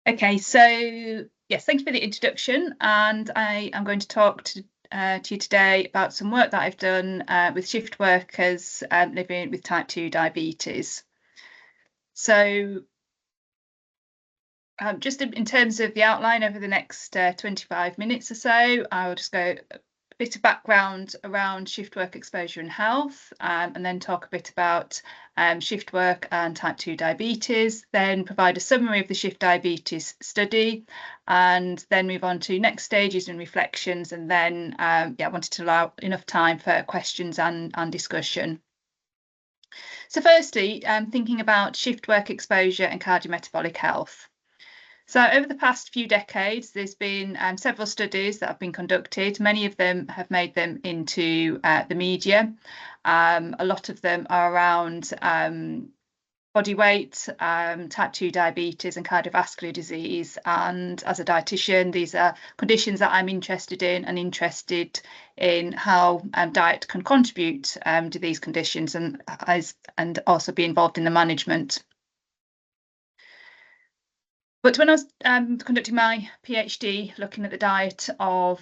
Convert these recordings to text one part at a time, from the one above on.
Okay, so yes, thank you for the introduction, and I am going to talk to you today about some work that I've done with shift workers living with type 2 diabetes. So just in terms of the outline over the next 25 minutes or so, I'll just go a bit of background around shift work exposure and health, and then talk a bit about shift work and type 2 diabetes, then provide a summary of the shift diabetes study, and then move on to next stages and reflections, and then I wanted to allow enough time for questions and discussion. So firstly, thinking about shift work exposure and cardiometabolic health. So over the past few decades, there's been several studies that have been conducted. Many of them have made them into the media. A lot of them are around body weight, type 2 diabetes and cardiovascular disease. And as a dietitian, these are conditions that I'm interested in and interested in how diet can contribute to these conditions and also be involved in the management. But when I was conducting my PhD, looking at the diet of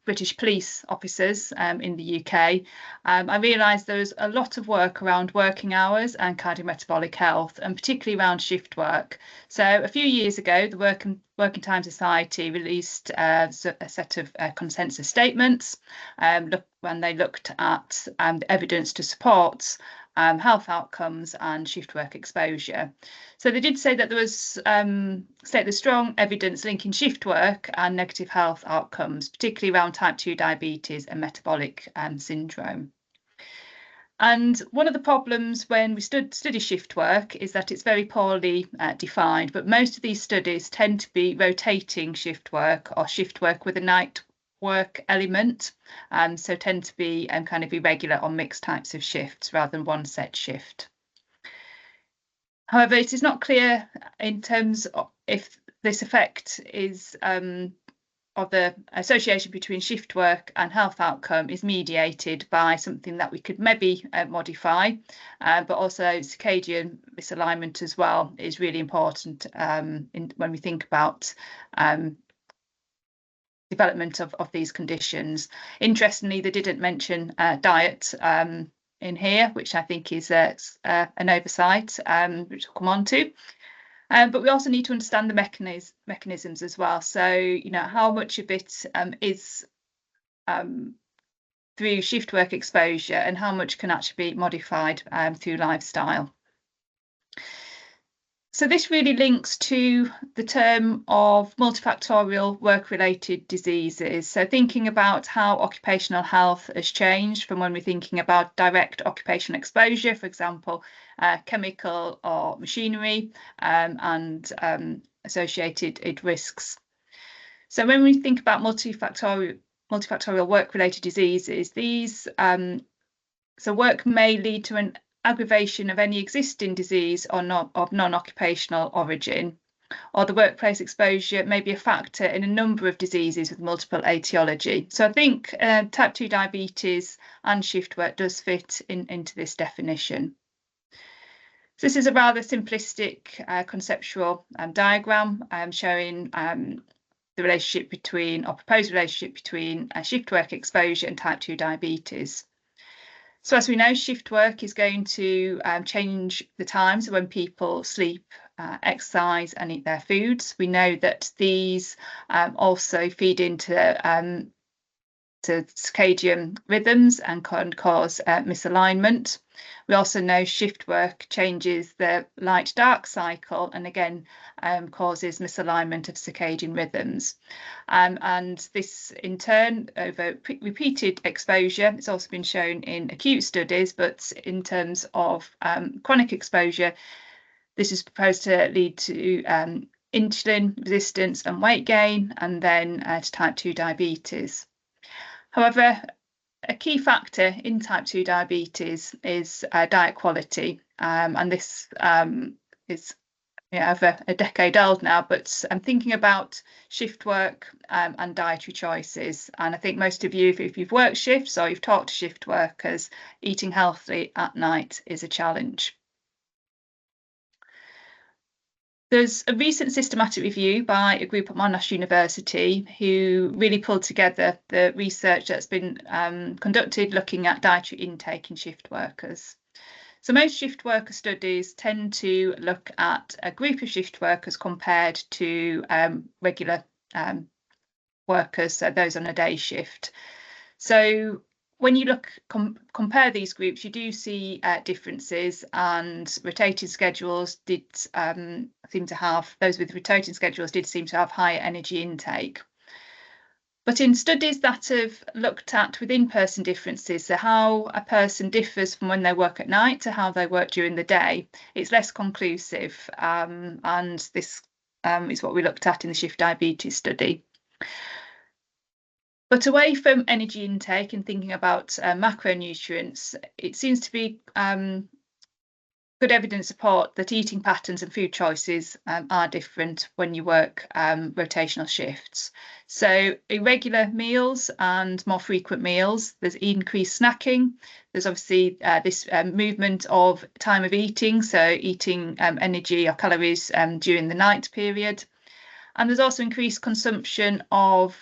British police officers in the UK, I realised there was a lot of work around working hours and cardiometabolic health, and particularly around shift work. So a few years ago, the Working Time Society released a set of consensus statements when they looked at the evidence to support health outcomes and shift work exposure. So they did say that there was strong evidence linking shift work and negative health outcomes, particularly around type 2 diabetes and metabolic syndrome. And one of the problems when we study shift work is that it's very poorly defined, but most of these studies tend to be rotating shift work or shift work with a night work element, so tend to be kind of irregular or mixed types of shifts rather than one set shift. However, it is not clear in terms of if this effect is of the association between shift work and health outcome is mediated by something that we could maybe modify, but also circadian misalignment as well is really important when we think about development of these conditions. Interestingly, they didn't mention diet in here, which I think is an oversight, which we'll come on to. But we also need to understand the mechanisms as well. So, how much of it is through shift work exposure and how much can actually be modified through lifestyle. So this really links to the term of multifactorial work-related diseases. So thinking about how occupational health has changed from when we're thinking about direct occupational exposure, for example, chemical or machinery and associated risks. So when we think about multifactorial work-related diseases, these so work may lead to an aggravation of any existing disease or of non-occupational origin, or the workplace exposure may be a factor in a number of diseases with multiple etiology. So I think type 2 diabetes and shift work does fit into this definition. So this is a rather simplistic conceptual diagram showing the relationship between, or proposed relationship between shift work exposure and type 2 diabetes. So as we know, shift work is going to change the times when people sleep, exercise and eat their foods. We know that these also feed into circadian rhythms and can cause misalignment. We also know shift work changes the light-dark cycle and again causes misalignment of circadian rhythms. And this in turn, over repeated exposure, it's also been shown in acute studies, but in terms of chronic exposure, this is proposed to lead to insulin resistance and weight gain, and then to type 2 diabetes. However, a key factor in type 2 diabetes is diet quality, and this is over a decade old now, but I'm thinking about shift work and dietary choices. And I think most of you, if you've worked shifts or you've talked to shift workers, eating healthy at night is a challenge. There's a recent systematic review by a group at Monash University who really pulled together the research that's been conducted looking at dietary intake in shift workers. So most shift worker studies tend to look at a group of shift workers compared to regular workers, so those on a day shift. So when you compare these groups, you do see differences, and rotating schedules did seem to have, those with rotating schedules did seem to have higher energy intake. But in studies that have looked at within-person differences, so how a person differs from when they work at night to how they work during the day, it's less conclusive, and this is what we looked at in the shift diabetes study. But away from energy intake and thinking about macronutrients, it seems to be good evidence support that eating patterns and food choices are different when you work rotational shifts. So irregular meals and more frequent meals, there's increased snacking. There's obviously this movement of time of eating, so eating energy or calories during the night period. And there's also increased consumption of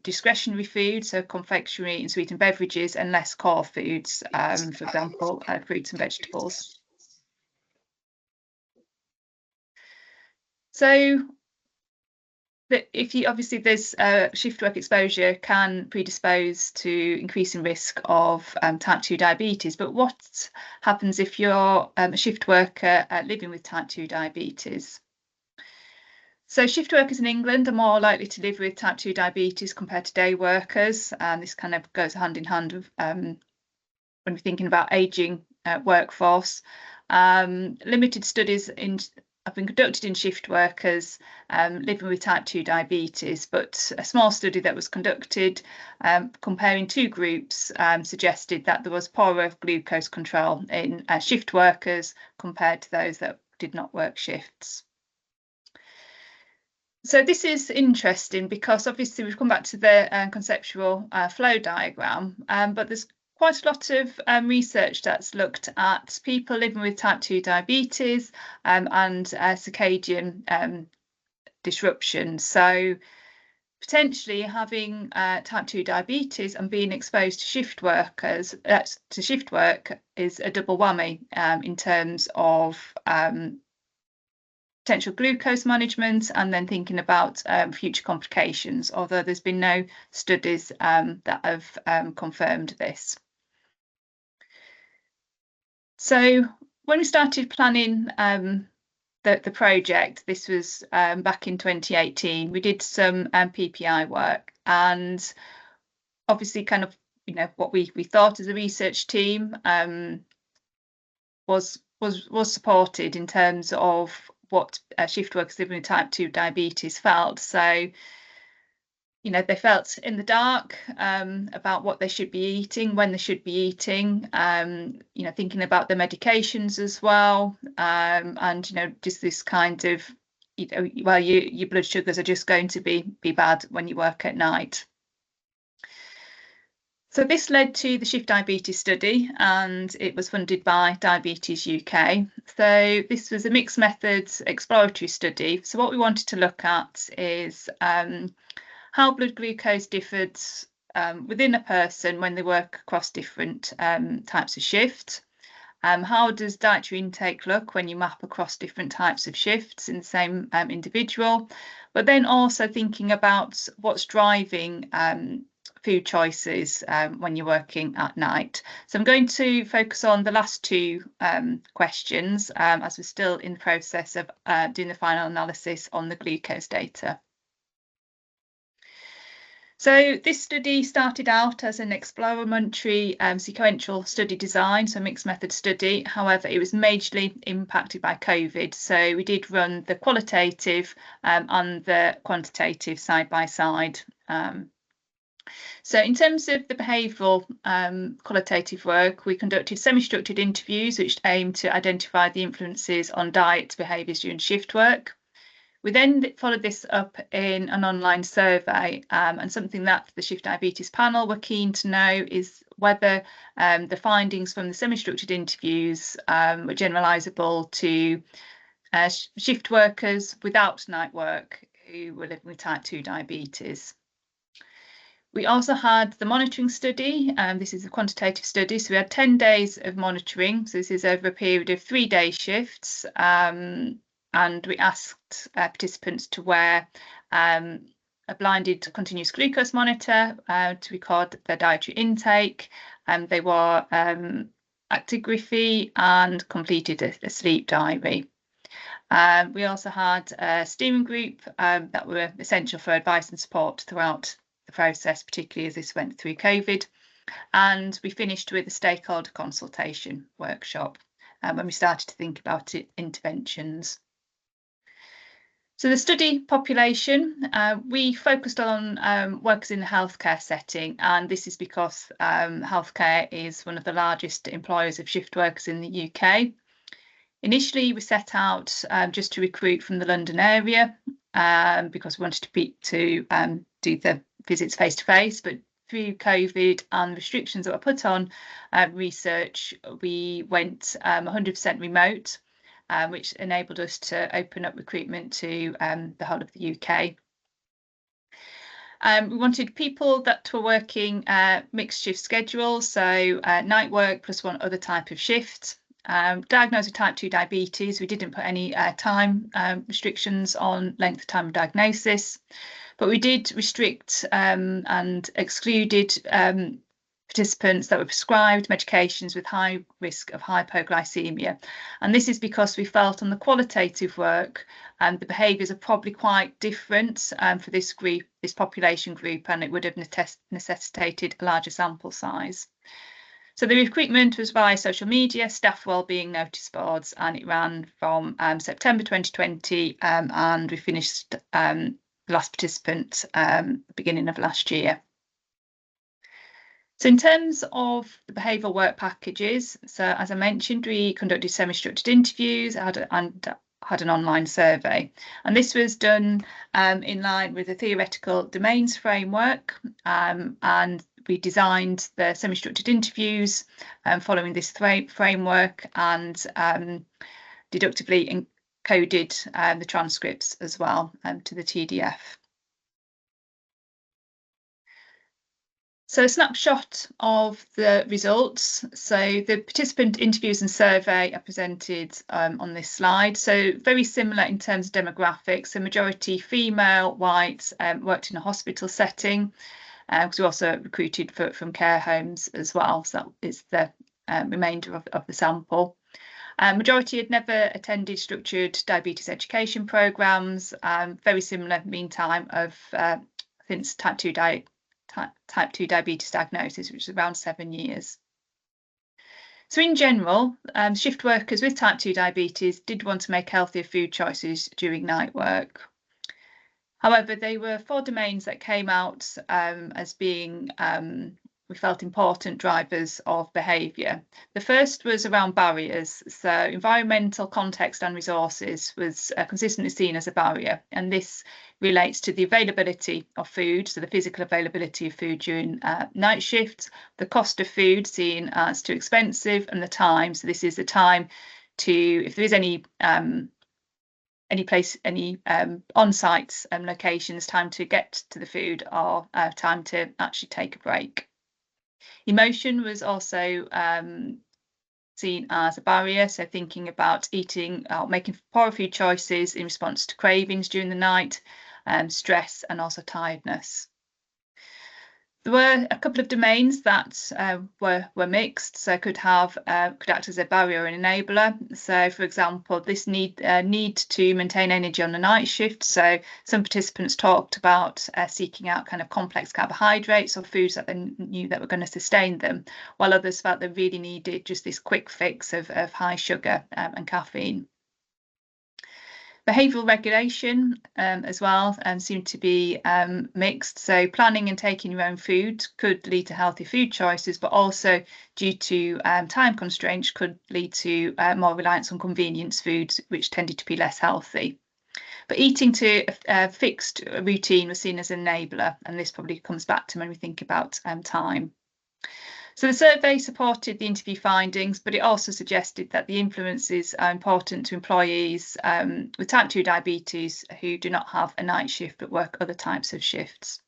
discretionary food, so confectionery and sweetened beverages, and less core foods, for example, fruits and vegetables. So if you obviously there's shift work exposure can predispose to increasing risk of type 2 diabetes, but what happens if you're a shift worker living with type 2 diabetes? So shift workers in England are more likely to live with type 2 diabetes compared to day workers, and this kind of goes hand in hand with when we're thinking about ageing workforce. Limited studies have been conducted in shift workers living with type 2 diabetes, but a small study that was conducted comparing two groups suggested that there was poorer glucose control in shift workers compared to those that did not work shifts. So this is interesting because obviously we've come back to the conceptual flow diagram, but there's quite a lot of research that's looked at people living with type 2 diabetes and circadian disruption. So potentially having type 2 diabetes and being exposed to shift work is a double whammy in terms of potential glucose management, and then thinking about future complications, although there's been no studies that have confirmed this. So when we started planning the project, this was back in 2018, we did some PPI work, and obviously kind of, you know, what we thought as a research team was supported in terms of what shift workers living with type 2 diabetes felt. So, you know, they felt in the dark about what they should be eating, when they should be eating, you know, thinking about the medications as well, and, you know, just this kind of, you know, well, your blood sugars are just going to be bad when you work at night. So this led to the Shift Diabetes study, and it was funded by Diabetes UK. So this was a mixed methods exploratory study. So what we wanted to look at is how blood glucose differed within a person when they work across different types of shift. How does dietary intake look when you map across different types of shifts in the same individual? But then also thinking about what's driving food choices when you're working at night. So I'm going to focus on the last two questions as we're still in the process of doing the final analysis on the glucose data. So this study started out as an exploratory sequential study design, so mixed method study. However, it was majorly impacted by COVID. So we did run the qualitative and the quantitative side by side. So in terms of the behavioural qualitative work, we conducted semi-structured interviews which aimed to identify the influences on diet behaviours during shift work. We then followed this up in an online survey, and something that the Shift Diabetes panel were keen to know is whether the findings from the semi-structured interviews were generalisable to shift workers without night work who were living with type 2 diabetes. We also had the monitoring study. This is a quantitative study, so we had 10 days of monitoring. So this is over a period of 3-day shifts, and we asked participants to wear a blinded continuous glucose monitor to record their dietary intake. They wore actigraphy and completed a sleep diary. We also had a steering group that were essential for advice and support throughout the process, particularly as this went through COVID. And we finished with a stakeholder consultation workshop when we started to think about interventions. So the study population, we focused on workers in the healthcare setting, and this is because healthcare is one of the largest employers of shift workers in the UK. Initially, we set out just to recruit from the London area because we wanted to do the visits face to face, but through COVID and restrictions that were put on research, we went 100% remote, which enabled us to open up recruitment to the whole of the UK. We wanted people that were working mixed shift schedules, so night work plus one other type of shift. Diagnosed with type 2 diabetes, we didn't put any time restrictions on length of time of diagnosis, but we did restrict and excluded participants that were prescribed medications with high risk of hypoglycemia. And this is because we felt on the qualitative work the behaviours are probably quite different for this group, this population group, and it would have necessitated a larger sample size. So the recruitment was via social media, staff wellbeing notice boards, and it ran from September 2020 and we finished the last participant beginning of last year. So in terms of the behavioural work packages, so as I mentioned, we conducted semi-structured interviews and had an online survey. And this was done in line with the theoretical domains framework, and we designed the semi-structured interviews following this framework and deductively encoded the transcripts as well to the TDF. So a snapshot of the results. So the participant interviews and survey are presented on this slide. So very similar in terms of demographics. So majority female, white, worked in a hospital setting, because we also recruited from care homes as well. So that is the remainder of the sample. Majority had never attended structured diabetes education programmes. Very similar mean time of since type 2 diabetes diagnosis, which is around 7 years. So in general, shift workers with type 2 diabetes did want to make healthier food choices during night work. However, there were 4 domains that came out as being, we felt, important drivers of behaviour. The first was around barriers. So environmental context and resources was consistently seen as a barrier, and this relates to the availability of food, so the physical availability of food during night shifts, the cost of food seen as too expensive, and the time. So this is the time to, if there is any on-site locations, time to get to the food or time to actually take a break. Emotion was also seen as a barrier, so thinking about eating or making poor food choices in response to cravings during the night, stress and also tiredness. There were a couple of domains that were mixed, so could act as a barrier and enabler. So, for example, this need to maintain energy on the night shift. So some participants talked about seeking out kind of complex carbohydrates or foods that they knew that were going to sustain them, while others felt they really needed just this quick fix of high sugar and caffeine. Behavioural regulation as well seemed to be mixed. So planning and taking your own food could lead to healthy food choices, but also due to time constraints could lead to more reliance on convenience foods, which tended to be less healthy. But eating to a fixed routine was seen as an enabler, and this probably comes back to when we think about time. So the survey supported the interview findings, but it also suggested that the influences are important to employees with type 2 diabetes who do not have a night shift but work other types of shifts.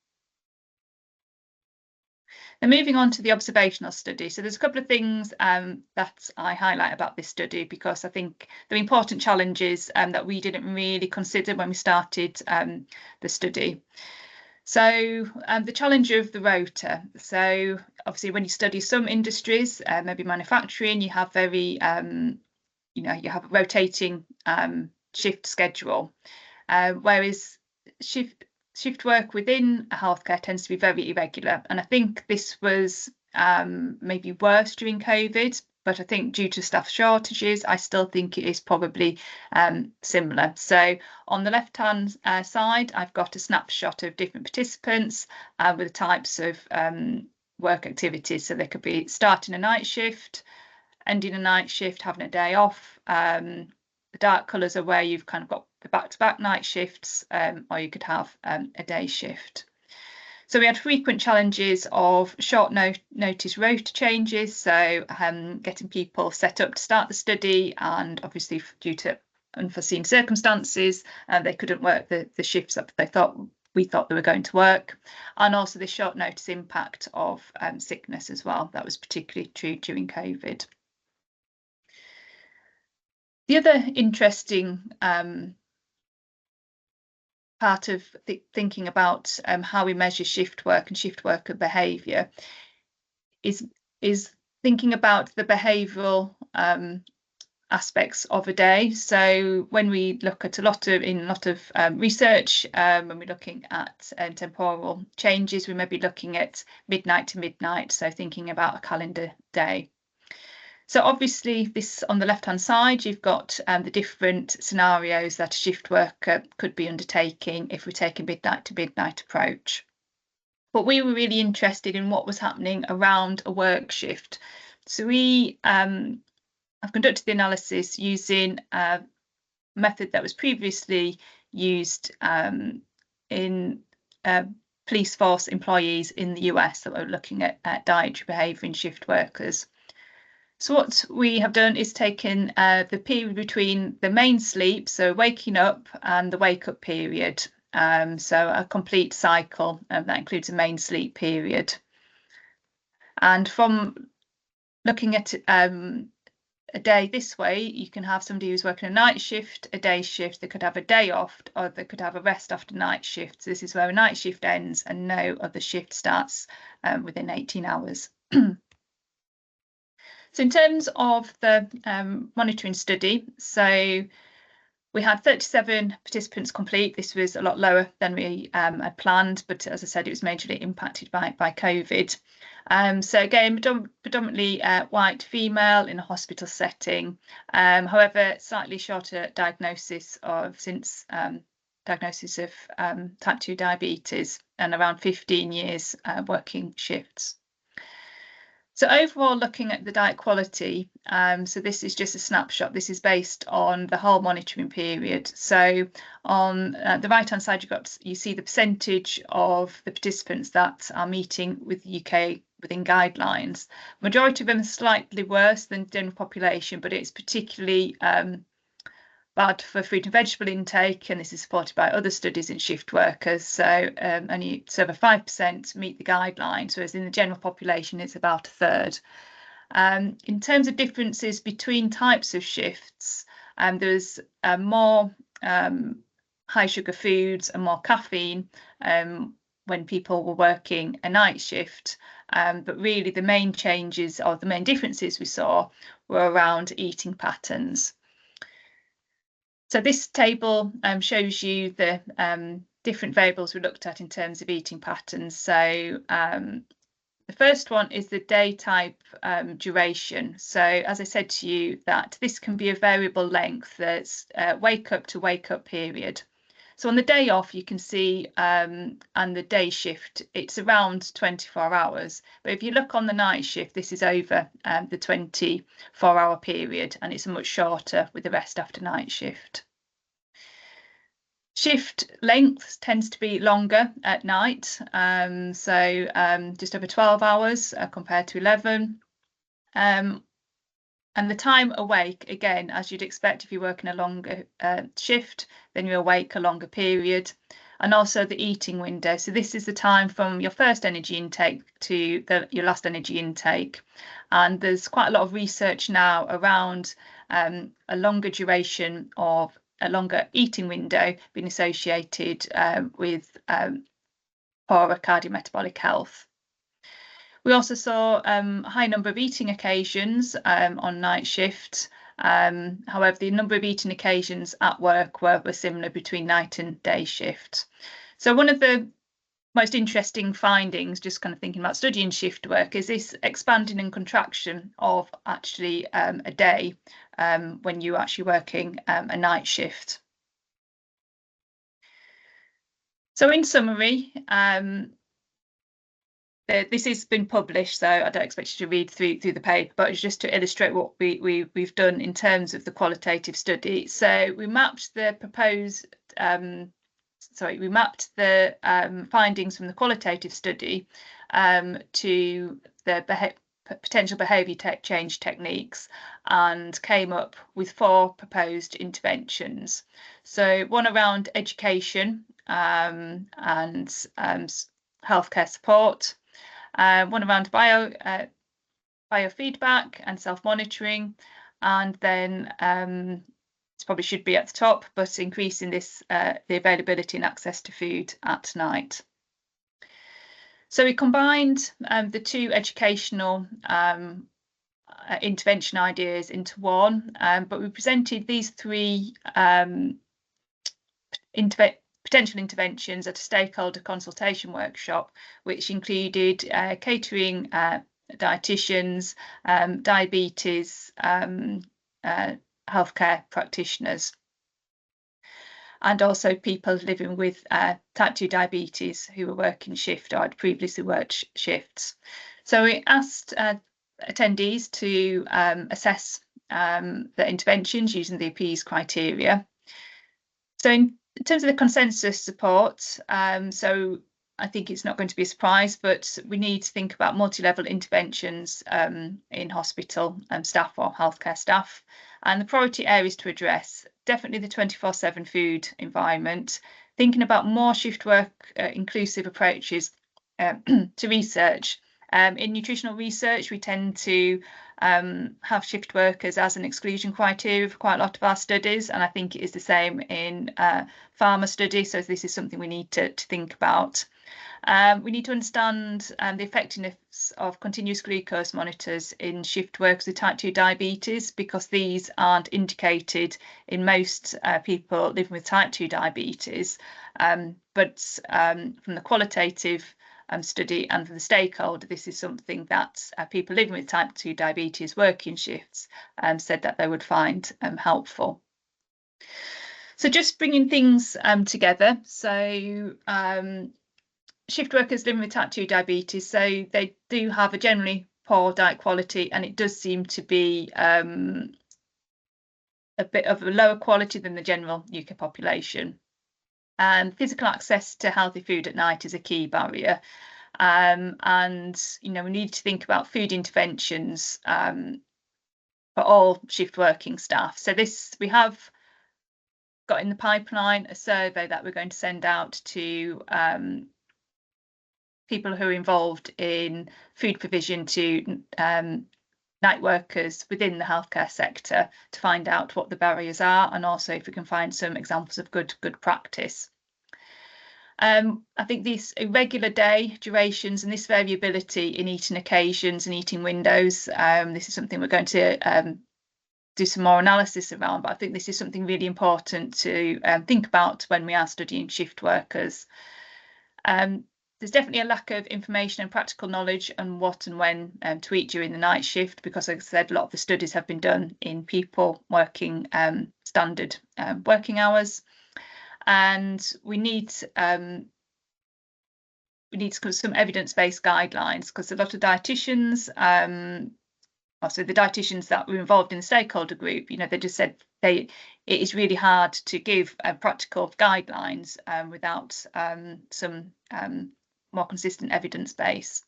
And moving on to the observational study. So there's a couple of things that I highlight about this study, because I think they're important challenges that we didn't really consider when we started the study. So the challenge of the rota. So obviously when you study some industries, maybe manufacturing, you have very, you have a rotating shift schedule, whereas shift work within healthcare tends to be very irregular. And I think this was maybe worse during COVID, but I think due to staff shortages, I still think it is probably similar. So on the left-hand side, I've got a snapshot of different participants with the types of work activities. So they could be starting a night shift, ending a night shift, having a day off. The dark colours are where you've kind of got the back-to-back night shifts, or you could have a day shift. So we had frequent challenges of short notice rota changes, so getting people set up to start the study, and obviously due to unforeseen circumstances, they couldn't work the shifts that we thought they were going to work, and also the short notice impact of sickness as well. That was particularly true during COVID. The other interesting part of thinking about how we measure shift work and shift worker behaviour is thinking about the behavioural aspects of a day. So when we look at a lot of research, when we're looking at temporal changes, we may be looking at midnight to midnight, so thinking about a calendar day. So obviously this, on the left-hand side, you've got the different scenarios that a shift worker could be undertaking if we take a midnight to midnight approach. But we were really interested in what was happening around a work shift. So we have conducted the analysis using a method that was previously used in police force employees in the US that were looking at dietary behaviour in shift workers. So what we have done is taken the period between the main sleep, so waking up, and the wake up period. So a complete cycle that includes a main sleep period. And from looking at a day this way, you can have somebody who's working a night shift, a day shift. They could have a day off, or they could have a rest after night shift. So this is where a night shift ends and no other shift starts within 18 hours. So in terms of the monitoring study, so we had 37 participants complete. This was a lot lower than we had planned, but as I said, it was majorly impacted by COVID. So again, predominantly white female in a hospital setting. However, slightly shorter diagnosis of type 2 diabetes, and around 15 years working shifts. So overall, looking at the diet quality, so this is just a snapshot. This is based on the whole monitoring period. So on the right-hand side, you see the percentage of the participants that are meeting with the UK within guidelines. Majority of them are slightly worse than the general population, but it's particularly bad for fruit and vegetable intake, and this is supported by other studies in shift workers. So only over 5% meet the guidelines, whereas in the general population it's about a third. In terms of differences between types of shifts, there's more high sugar foods and more caffeine when people were working a night shift, but really the main changes, or the main differences we saw, were around eating patterns. So this table shows you the different variables we looked at in terms of eating patterns. So the first one is the day type duration. So as I said to you, that this can be a variable length. That's wake up to wake up period. So on the day off, you can see, and the day shift, it's around 24 hours. But if you look on the night shift, this is over the 24-hour period, and it's much shorter with the rest after night shift. Shift length tends to be longer at night, so just over 12 hours compared to 11. And the time awake, again, as you'd expect if you're working a longer shift, then you're awake a longer period. And also the eating window. So this is the time from your first energy intake to your last energy intake. And there's quite a lot of research now around a longer duration of a longer eating window being associated with poorer cardiometabolic health. We also saw a high number of eating occasions on night shift. However, the number of eating occasions at work were similar between night and day shift. So one of the most interesting findings, just kind of thinking about studying shift work, is this expanding and contraction of actually a day when you're actually working a night shift. So in summary, this has been published, so I don't expect you to read through the paper, but it's just to illustrate what we've done in terms of the qualitative study. So we mapped the findings from the qualitative study to the potential behaviour change techniques, and came up with 4 proposed interventions. So one around education and healthcare support, one around biofeedback and self-monitoring, and then it probably should be at the top, but increasing the availability and access to food at night. So we combined the 2 educational intervention ideas into one, but we presented these 3 potential interventions at a stakeholder consultation workshop, which included catering dietitians, diabetes healthcare practitioners, and also people living with type 2 diabetes who were working shift or had previously worked shifts. So we asked attendees to assess the interventions using the APEASE criteria. So in terms of the consensus support, so I think it's not going to be a surprise, but we need to think about multi-level interventions in hospital staff or healthcare staff. And the priority areas to address, definitely the 24/7 food environment, thinking about more shift work inclusive approaches to research. In nutritional research, we tend to have shift workers as an exclusion criteria for quite a lot of our studies, and I think it is the same in pharma studies, so this is something we need to think about. We need to understand the effectiveness of continuous glucose monitors in shift workers with type 2 diabetes, because these aren't indicated in most people living with type 2 diabetes, but from the qualitative study and for the stakeholder, this is something that people living with type 2 diabetes working shifts said that they would find helpful. So just bringing things together. So shift workers living with type 2 diabetes, so they do have a generally poor diet quality, and it does seem to be a bit of a lower quality than the general UK population. And physical access to healthy food at night is a key barrier. And we need to think about food interventions for all shift working staff. So we have got in the pipeline a survey that we're going to send out to people who are involved in food provision to night workers within the healthcare sector, to find out what the barriers are, and also if we can find some examples of good practice. I think these irregular day durations and this variability in eating occasions and eating windows, this is something we're going to do some more analysis around, but I think this is something really important to think about when we are studying shift workers. There's definitely a lack of information and practical knowledge on what and when to eat during the night shift, because, like I said, a lot of the studies have been done in people working standard working hours. And we need some evidence-based guidelines, because a lot of dietitians also the dietitians that were involved in the stakeholder group, they just said it is really hard to give practical guidelines without some more consistent evidence base.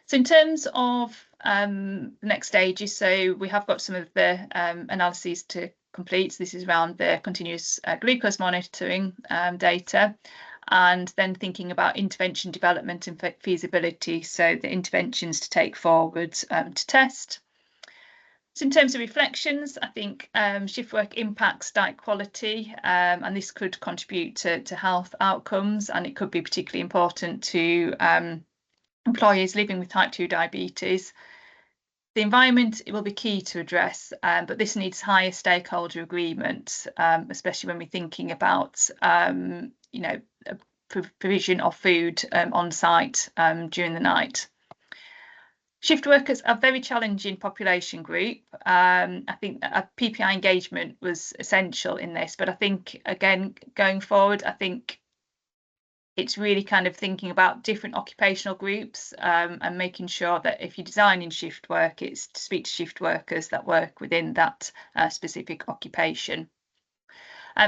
So in terms of the next stages, so we have got some of the analyses to complete. So this is around the continuous glucose monitoring data, and then thinking about intervention development and feasibility, so the interventions to take forward to test. So in terms of reflections, I think shift work impacts diet quality, and this could contribute to health outcomes, and it could be particularly important to employees living with type 2 diabetes. The environment, it will be key to address, but this needs higher stakeholder agreement, especially when we're thinking about provision of food on site during the night. Shift workers are a very challenging population group. I think PPI engagement was essential in this, but I think, again, going forward, I think it's really kind of thinking about different occupational groups and making sure that if you're designing shift work, it's to speak to shift workers that work within that specific occupation.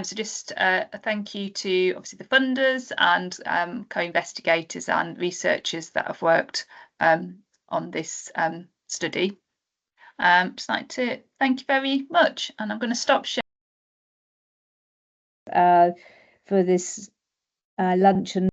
So just a thank you to obviously the funders and co-investigators and researchers that have worked on this study. Just like to thank you very much, and I'm going to stop sharing for this luncheon.